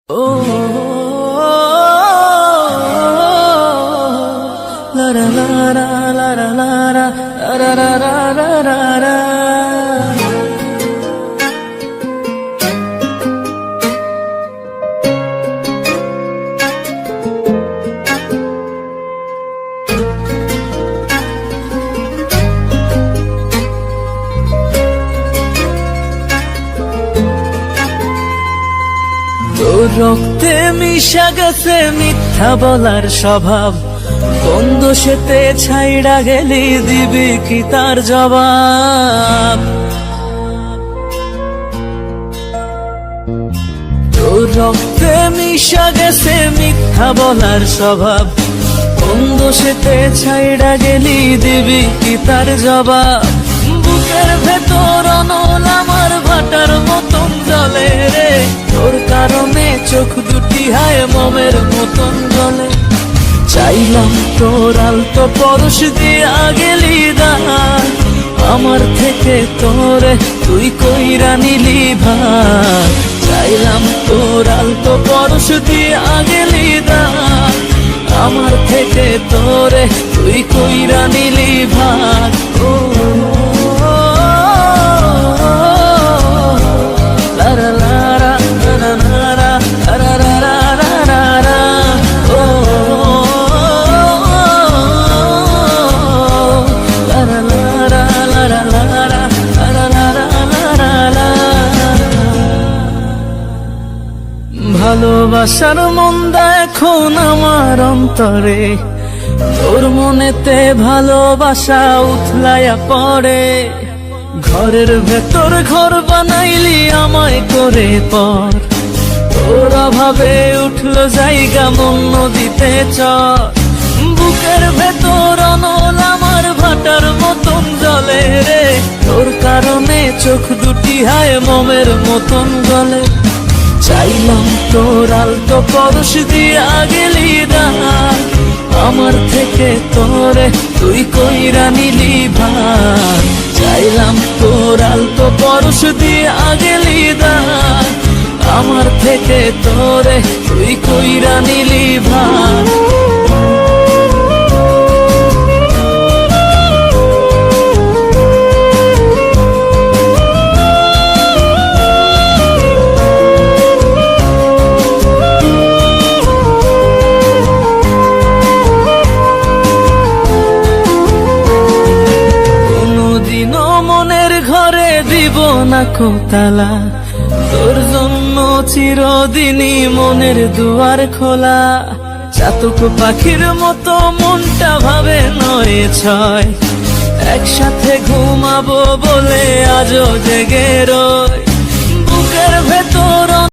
La la la la la la la la la la la la la. তোর রক্তে মিশা গেছে মিথ্যা বলার স্বভাব, কোন দোষেতে ছাইড়া গেলি দিবি কি তার জবাব? তোর রক্তে মিশা গেছে মিথ্যা বলার স্বভাব, কোন দোষেতে ছাইড়া গেলি দিবি কি তার জবাব? বুকের ভেতর অনল আমার ভাটার মতন জ্বলে রে, তোর কারণে চোখ দুটি হায় মোমের মতন জ্বলে। চাইলাম তোর আলতো পরশ দিয়া গেলি দান, আমার থেকে তোরে তুই কইরা নিলি ভার। চাইলাম তোর আলতো পরশ দিয়া গেলি দান, আমার থেকে তোরে তুই কইরা নিলি ভার। ও ভালোবাসার মন্দা এখন আমার অন্তরে, তোর মনেতে ভালোবাসা উথলাইয়া পড়ে। ঘরের ভেতর ঘর বানাইলি আমায় করে পর, তোর অভাবে উঠলো জায়গা মন নদীতে চর। বুকের ভেতর অনল আমার ভাটার মতন জ্বলে রে, তোর কারণে চোখ দুটি হায় মোমের মতন গলে। চাইলাম তোর আলতো পরশ দিয়া গেলি দান, আমার থেকে তোরে তুই কইরা নিলি ভার। চাইলাম তোর আলতো পরশ দিয়া গেলি দান, আমার থেকে তোরে তুই কইরা নিলি ভার। দিব না কোতালা, তোর জন্য চিরদিনই মনের দুয়ার খোলা। চাতক পাখির মতো মনটা ভাবে নয় ছয়, একসাথে ঘুমাবো বলে আজও জেগে রয়।